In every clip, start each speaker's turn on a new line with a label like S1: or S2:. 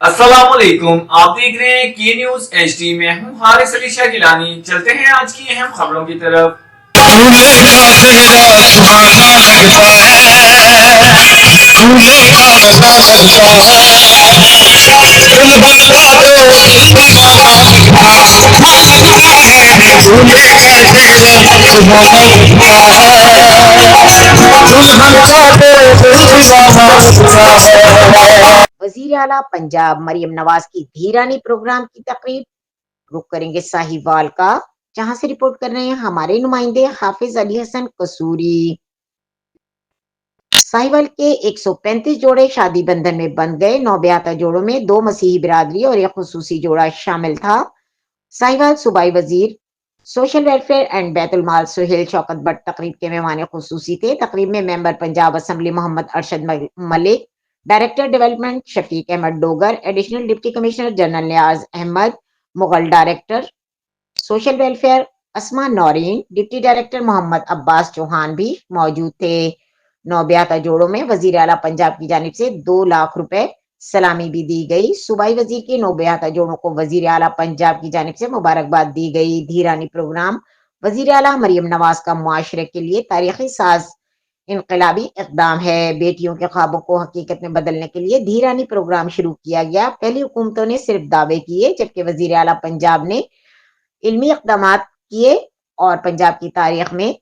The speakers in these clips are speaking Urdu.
S1: السلام علیکم، آپ دیکھ رہے ہیں کی نیوز ایچ ڈی میں ہوں حارث علی شاہ گیلانی۔ چلتے ہیں آج کی اہم خبروں کی طرف۔
S2: پھولے کا چہرہ سہانا لگتا ہے، پھولے کا مزہ لگتا ہے، دل بنتا تو دیوانہ لگتا ہے، پھولے کا چہرہ سہانا لگتا ہے، دلہن کا تو دل دیوانہ لگتا ہے۔
S3: وزیر اعلیٰ پنجاب مریم نواز کی دھیرانی پروگرام کی تقریب رخ کریں گے ساہیوال کا، جہاں سے رپورٹ کر رہے ہیں ہمارے نمائندے حافظ علی حسن قصوری۔ ساہیوال کے 135 جوڑے شادی بندھن میں بندھ گئے۔ 9 بیاہتا جوڑوں میں 2 مسیحی برادری اور ایک خصوصی جوڑا شامل تھا۔ ساہیوال صوبائی وزیر سوشل ویلفیئر اینڈ بیت المال سہیل شوکت بٹ تقریب کے مہمان خصوصی تھے۔ تقریب میں member Punjab assembly Muhammad Arshad Malik, director development Shafiq Ahmed Dogar, additional deputy commissioner general Niaz Ahmed Mughal, director social welfare Asma Noreen, deputy director Muhammad Abbas Chauhan بھی موجود تھے۔ 9 بیاہتا جوڑوں میں وزیر اعلیٰ پنجاب کی جانب سے 2 لاکھ روپے سلامی بھی دی گئی۔ صوبائی وزیر کے 9 بیاہتا جوڑوں کو وزیر اعلیٰ پنجاب کی جانب سے مبارکباد دی گئی۔ دھیرانی پروگرام وزیر اعلیٰ مریم نواز کا معاشرے کے لیے تاریخی ساز انقلابی اقدام ہے۔ بیٹیوں کے خوابوں کو حقیقت میں بدلنے کے لیے دھیرانی پروگرام شروع کیا گیا۔ پہلی حکومتوں نے صرف دعوے کیے، جبکہ وزیر اعلیٰ پنجاب نے علمی اقدامات کیے اور پنجاب کی تاریخ میں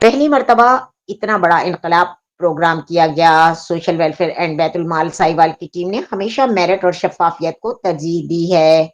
S3: پہلی مرتبہ اتنا بڑا انقلاب پروگرام کیا گیا۔ سوشل ویلفیئر اینڈ بیت المال ساہیوال کی ٹیم نے ہمیشہ میرٹ اور شفافیت کو ترجیح دی ہے۔